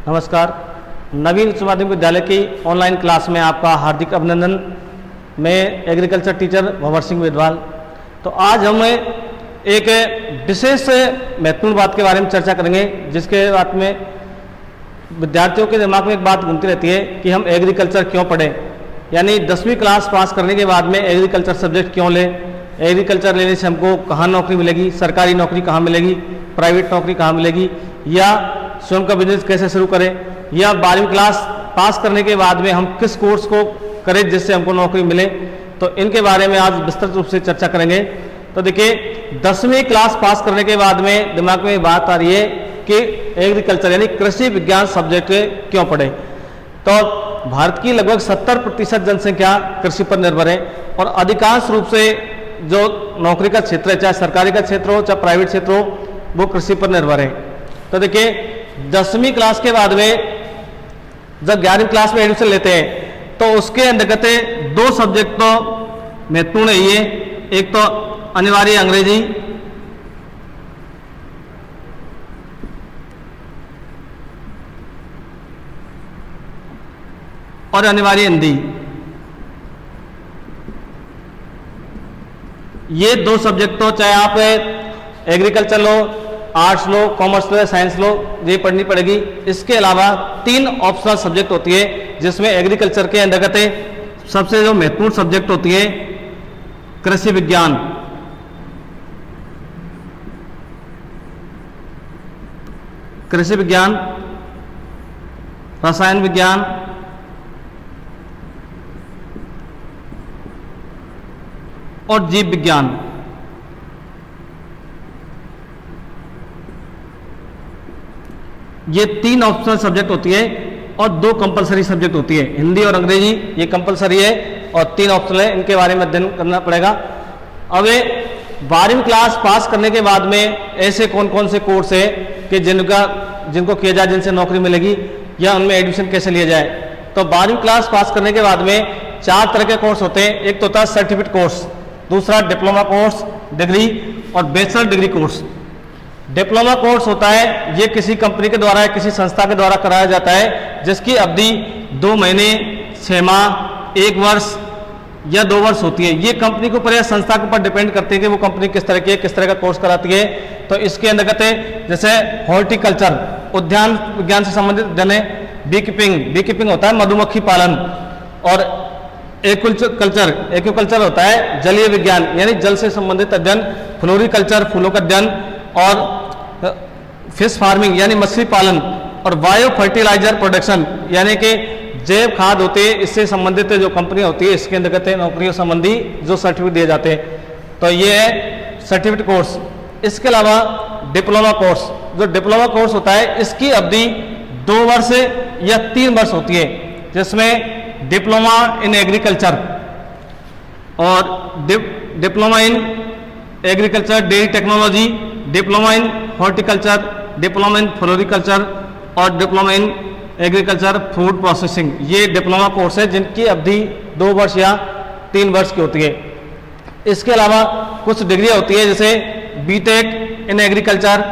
नमस्कार। नवीन उच्च माध्यमिक विद्यालय की ऑनलाइन क्लास में आपका हार्दिक अभिनंदन। मैं एग्रीकल्चर टीचर भंवर सिंह वेदवाल। तो आज हम एक विशेष महत्वपूर्ण बात के बारे में चर्चा करेंगे, जिसके बात में विद्यार्थियों के दिमाग में एक बात घूमती रहती है कि हम एग्रीकल्चर क्यों पढ़ें, यानी 10वीं क्लास पास करने के बाद में एग्रीकल्चर सब्जेक्ट क्यों लें, एग्रीकल्चर लेने से हमको कहाँ नौकरी मिलेगी, सरकारी नौकरी कहाँ मिलेगी, प्राइवेट नौकरी कहाँ मिलेगी, या स्वयं का बिजनेस कैसे शुरू करें, या 12वीं क्लास पास करने के बाद में हम किस कोर्स को करें जिससे हमको नौकरी मिले। तो इनके बारे में आज विस्तृत रूप से चर्चा करेंगे। तो देखिए, 10वीं क्लास पास करने के बाद में दिमाग में बात आ रही है कि एग्रीकल्चर यानी कृषि विज्ञान सब्जेक्ट क्यों पढ़ें। तो भारत की लगभग 70% जनसंख्या कृषि पर निर्भर है और अधिकांश रूप से जो नौकरी का क्षेत्र है, चाहे सरकारी का क्षेत्र हो चाहे प्राइवेट क्षेत्र हो, वो कृषि पर निर्भर है। तो देखिए, 10वीं क्लास के बाद में जब 11वीं क्लास में एडमिशन लेते हैं तो उसके अंतर्गत 2 सब्जेक्ट तो महत्वपूर्ण है। ये एक तो अनिवार्य अंग्रेजी और अनिवार्य हिंदी। ये 2 सब्जेक्ट तो चाहे आप एग्रीकल्चर लो, आर्ट्स लो, कॉमर्स लो, साइंस लो, ये पढ़नी पड़ेगी। इसके अलावा 3 ऑप्शनल सब्जेक्ट होती है, जिसमें एग्रीकल्चर के अंतर्गत सबसे जो महत्वपूर्ण सब्जेक्ट होती है कृषि विज्ञान, कृषि विज्ञान, रसायन विज्ञान और जीव विज्ञान। ये 3 ऑप्शनल सब्जेक्ट होती है और 2 कंपलसरी सब्जेक्ट होती है। हिंदी और अंग्रेजी ये कंपलसरी है और 3 ऑप्शनल है, इनके बारे में अध्ययन करना पड़ेगा। अब 12वीं क्लास पास करने के बाद में ऐसे कौन कौन से कोर्स है कि जिनको किया जाए जिनसे नौकरी मिलेगी, या उनमें एडमिशन कैसे लिया जाए। तो 12वीं क्लास पास करने के बाद में 4 तरह के कोर्स होते हैं। एक तो होता है सर्टिफिकेट कोर्स, दूसरा डिप्लोमा कोर्स, डिग्री और bachelor degree course. Diploma course होता है, ये किसी कंपनी के द्वारा या किसी संस्था के द्वारा कराया जाता है, जिसकी अवधि 2 महीने, 6 माह, 1 वर्ष या 2 वर्ष होती है। ये कंपनी के ऊपर या संस्था के ऊपर डिपेंड करती है कि वो कंपनी किस तरह की है, किस तरह का कोर्स कराती है। तो इसके अंतर्गत जैसे हॉर्टिकल्चर, उद्यान विज्ञान से संबंधित अध्ययन है। बी कीपिंग होता है मधुमक्खी पालन, और एक्वाकल्चर होता है जलीय विज्ञान यानी जल से संबंधित अध्ययन। फ्लोरिकल्चर फूलों का अध्ययन, और फिश फार्मिंग यानी मछली पालन, और बायो फर्टिलाइजर प्रोडक्शन यानी कि जैव खाद होते हैं, इससे संबंधित जो कंपनी होती है इसके अंतर्गत नौकरियों संबंधी जो सर्टिफिकेट दिए जाते हैं। तो ये है सर्टिफिकेट कोर्स। इसके अलावा डिप्लोमा कोर्स, जो डिप्लोमा कोर्स होता है इसकी अवधि 2 वर्ष या 3 वर्ष होती है, जिसमें डिप्लोमा इन एग्रीकल्चर और diploma in agriculture dairy technology, diploma in horticulture, diploma in floriculture और diploma in agriculture food processing. ये डिप्लोमा कोर्स है जिनकी अवधि 2 वर्ष या 3 वर्ष की होती है। इसके अलावा कुछ डिग्री होती है, जैसे BTech in agriculture,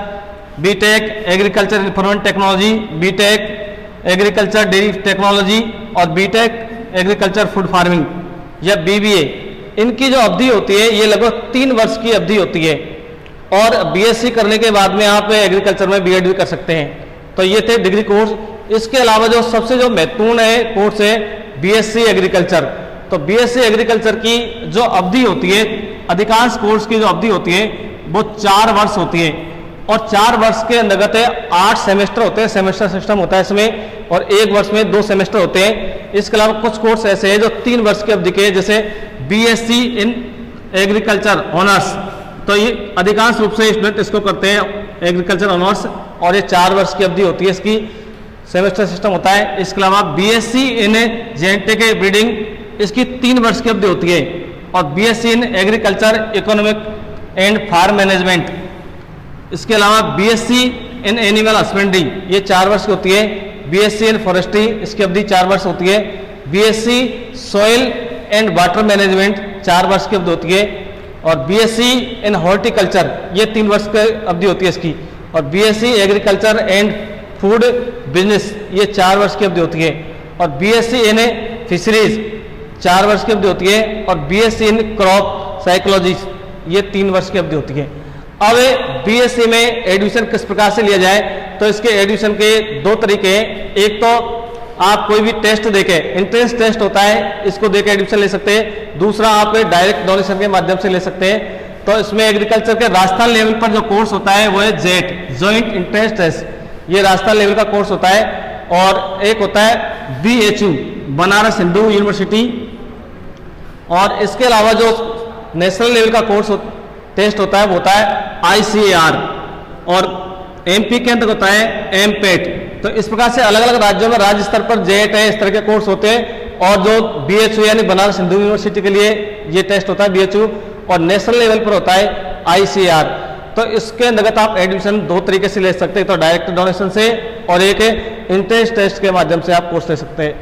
BTech agriculture information technology, BTech agriculture dairy technology और बीटेक एग्रीकल्चर फूड फार्मिंग या बीबीए। इनकी जो अवधि होती है ये लगभग 3 वर्ष की अवधि होती है, और बीएससी करने के बाद में आप एग्रीकल्चर में बीएड भी कर सकते हैं। तो ये थे डिग्री कोर्स। इसके अलावा जो सबसे जो महत्वपूर्ण है कोर्स है बीएससी एग्रीकल्चर। तो बीएससी एग्रीकल्चर की जो अवधि होती है, अधिकांश कोर्स की जो अवधि होती है वो 4 वर्ष होती है, और 4 वर्ष के अंतर्गत 8 सेमेस्टर होते हैं, सेमेस्टर सिस्टम होता है इसमें, और 1 वर्ष में 2 सेमेस्टर होते हैं। इसके अलावा कुछ कोर्स ऐसे हैं जो 3 वर्ष की अवधि के, जैसे बीएससी इन एग्रीकल्चर ऑनर्स। तो ये अधिकांश रूप से स्टूडेंट इसको करते हैं एग्रीकल्चर ऑनर्स, और ये 4 वर्ष की अवधि होती है, इसकी सेमेस्टर सिस्टम होता है। इसके अलावा बीएससी इन जेनेटिक ब्रीडिंग, इसकी 3 वर्ष की अवधि होती है, और BSc in agriculture economic and farm management. इसके अलावा बीएससी इन एनिमल हस्बेंड्री, ये 4 वर्ष की होती है। बीएससी इन फॉरेस्ट्री, इसकी अवधि 4 वर्ष होती है। BSc soil and water management 4 वर्ष की अवधि होती है, और बीएससी इन हॉर्टिकल्चर ये 3 वर्ष की अवधि होती है इसकी, और BSc agriculture and food business ये 4 वर्ष की अवधि होती है, और बीएससी इन फिशरीज 4 वर्ष की अवधि होती है, और बीएससी इन क्रॉप साइकोलॉजी ये 3 वर्ष की अवधि होती है। अब बीएससी में एडमिशन किस प्रकार से लिया जाए, तो इसके एडमिशन के 2 तरीके हैं। एक तो आप कोई भी टेस्ट देके, एंट्रेंस टेस्ट होता है, इसको देके एडमिशन ले सकते हैं। दूसरा आप डायरेक्ट डोनेशन के माध्यम से ले सकते हैं। तो इसमें एग्रीकल्चर के राजस्थान लेवल पर जो कोर्स होता है वो है जेट, जॉइंट एंट्रेंस टेस्ट, ये राजस्थान लेवल का कोर्स होता है। और एक होता है BHU, बनारस हिंदू यूनिवर्सिटी, और इसके अलावा जो नेशनल लेवल का कोर्स टेस्ट होता है वो होता है ICAR, और MP के अंदर होता है MPET। तो इस प्रकार से अलग अलग राज्यों में राज्य स्तर पर जेट है, इस तरह के कोर्स होते हैं। और जो BHU यानी बनारस हिंदू यूनिवर्सिटी के लिए ये टेस्ट होता है BHU, और नेशनल लेवल पर होता है ICAR। तो इसके अंतर्गत आप एडमिशन 2 तरीके से ले सकते हैं, तो डायरेक्ट डोनेशन से और एक एंट्रेंस टेस्ट के माध्यम से आप कोर्स ले सकते हैं।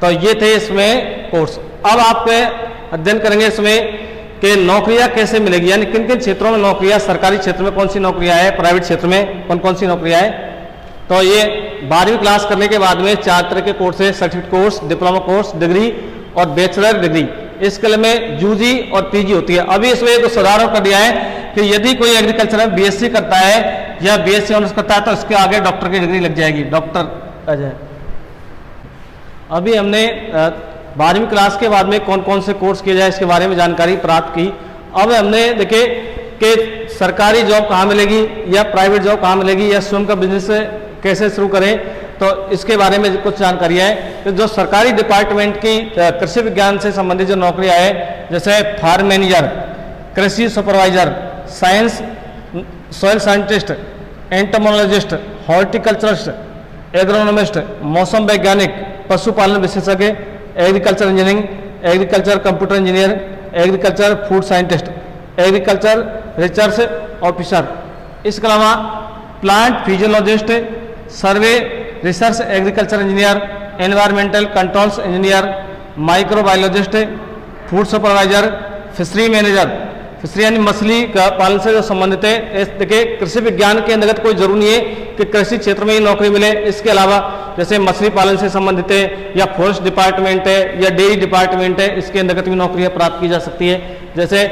तो ये थे इसमें कोर्स। अब आप अध्ययन करेंगे इसमें कि नौकरियां कैसे मिलेगी, यानी किन किन क्षेत्रों में नौकरियां, सरकारी क्षेत्र में कौन सी नौकरियां है, प्राइवेट क्षेत्र में कौन कौन सी नौकरियां है। तो ये 12वीं क्लास करने के बाद में 4 तरह के कोर्स है, certificate course, diploma course, degree और बैचलर डिग्री। इसके लिए में UG और PG होती है। अभी इसमें एक सुधार कर दिया है कि यदि कोई एग्रीकल्चर में BSc करता है या BSc ऑनर्स करता है तो इसके आगे डॉक्टर की डिग्री लग जाएगी, डॉक्टर आ जाए। अभी हमने 12वीं क्लास के बाद में कौन कौन से कोर्स किए जाए इसके बारे में जानकारी प्राप्त की। अब हमने देखे कि सरकारी जॉब कहाँ मिलेगी या प्राइवेट जॉब कहाँ मिलेगी या स्वयं का बिजनेस कैसे शुरू करें, तो इसके बारे में कुछ जानकारी है कि जो सरकारी डिपार्टमेंट की कृषि विज्ञान से संबंधित जो नौकरियां है, जैसे फार्म मैनेजर, कृषि supervisor, science soil scientist, entomologist, horticulturist, agronomist, मौसम वैज्ञानिक, पशुपालन विशेषज्ञ, agriculture engineering, agriculture computer engineer, agriculture food scientist, agriculture research officer, इसके अलावा plant physiologist, survey research agriculture engineer, environmental controls engineer, microbiologist, food supervisor, fishery manager, fishery यानी मछली का पालन से जो संबंधित है। देखिए कृषि विज्ञान के अंतर्गत कोई जरूरी नहीं है कि कृषि क्षेत्र में ही नौकरी मिले, इसके अलावा जैसे मछली पालन से संबंधित है या फॉरेस्ट डिपार्टमेंट है या डेयरी डिपार्टमेंट है, इसके अंतर्गत भी नौकरियां प्राप्त की जा सकती है। जैसे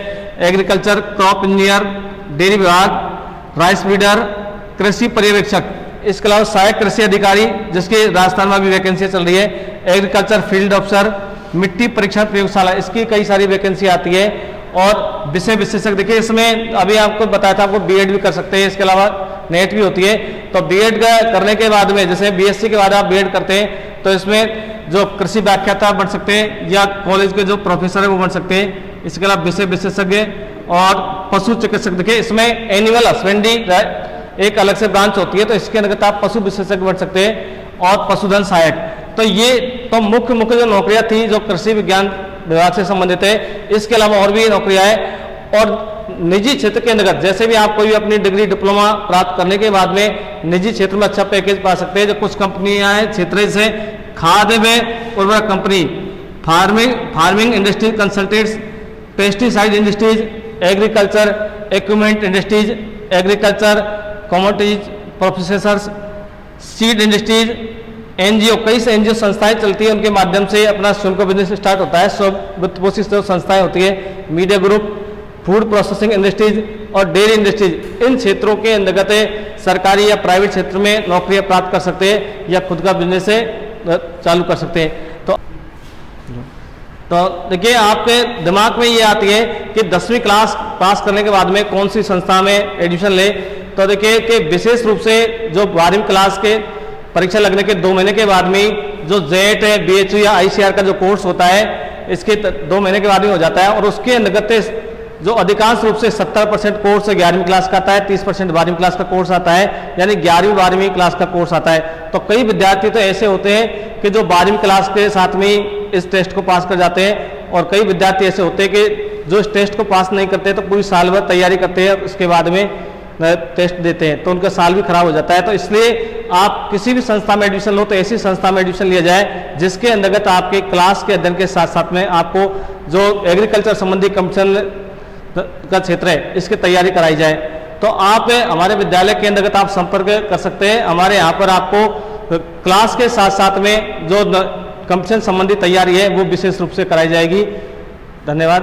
एग्रीकल्चर क्रॉप इंजीनियर, डेयरी विभाग, राइस ब्रीडर, कृषि पर्यवेक्षक, इसके अलावा सहायक कृषि अधिकारी जिसकी राजस्थान में भी वैकेंसी चल रही है, एग्रीकल्चर फील्ड अफसर, मिट्टी परीक्षण प्रयोगशाला, इसकी कई सारी वैकेंसी आती है। और विषय विशेषज्ञ, देखिए इसमें अभी आपको बताया था आपको BEd भी कर सकते हैं, इसके अलावा नेट भी होती है। तो BEd करने के बाद में जैसे BSc के बाद आप BEd करते हैं तो इसमें जो कृषि व्याख्याता बन सकते हैं या कॉलेज के जो प्रोफेसर है वो बन सकते हैं। इसके अलावा विषय विशेषज्ञ और पशु चिकित्सक, देखिए इसमें एनिमल हस्बेंड्री एक अलग से ब्रांच होती है, तो इसके अंतर्गत आप पशु विशेषज्ञ बन सकते हैं और पशुधन सहायक। तो ये तो मुख्य जो नौकरियां थी जो कृषि विज्ञान विभाग से संबंधित है। इसके अलावा और भी नौकरियां हैं। और निजी क्षेत्र के अंतर्गत जैसे भी आप कोई भी अपनी डिग्री डिप्लोमा प्राप्त करने के बाद में निजी क्षेत्र में अच्छा पैकेज पा सकते हैं। जो कुछ कंपनियां हैं क्षेत्र से, खाद्य में उर्वरक company, farming industry consultants, pesticide industries, agriculture equipment industries, agriculture commodities processors, seed industries, NGO, कई से NGO संस्थाएं चलती है, उनके माध्यम से अपना स्वयं का बिजनेस स्टार्ट होता है। स्व वित्त पोषित जो संस्थाएं होती है, media group, food processing industries और डेयरी इंडस्ट्रीज, इन क्षेत्रों के अंतर्गत सरकारी या प्राइवेट क्षेत्र में नौकरियां प्राप्त कर सकते हैं या खुद का बिजनेस चालू कर सकते हैं। तो देखिए आपके दिमाग में ये आती है कि 10वीं क्लास पास करने के बाद में कौन सी संस्था में एडमिशन ले। तो देखिए कि विशेष रूप से जो 12वीं क्लास के परीक्षा लगने के 2 महीने के बाद में जो जेट है, BHU या ICAR का जो कोर्स होता है, इसके 2 महीने के बाद में हो जाता है। और उसके अंतर्गत जो अधिकांश रूप से 70% कोर्स 11वीं क्लास का आता है, 30% 12वीं क्लास का कोर्स आता है, यानी 11वीं 12वीं क्लास का कोर्स आता है। तो कई विद्यार्थी तो ऐसे होते हैं कि जो 12वीं क्लास के साथ में इस टेस्ट को पास कर जाते हैं, और कई विद्यार्थी ऐसे होते हैं कि जो इस टेस्ट को पास नहीं करते तो पूरी साल भर तैयारी करते हैं, उसके बाद में टेस्ट देते हैं तो उनका साल भी खराब हो जाता है। तो इसलिए आप किसी भी संस्था में एडमिशन लो तो ऐसी संस्था में एडमिशन लिया जाए जिसके अंतर्गत आपके क्लास के अध्ययन के साथ साथ में आपको जो एग्रीकल्चर संबंधी कंपटीशन का क्षेत्र है इसकी तैयारी कराई जाए। तो आप हमारे विद्यालय के अंतर्गत आप संपर्क कर सकते हैं। हमारे यहाँ पर आपको क्लास के साथ साथ में जो कंपटीशन संबंधी तैयारी है वो विशेष रूप से कराई जाएगी। धन्यवाद।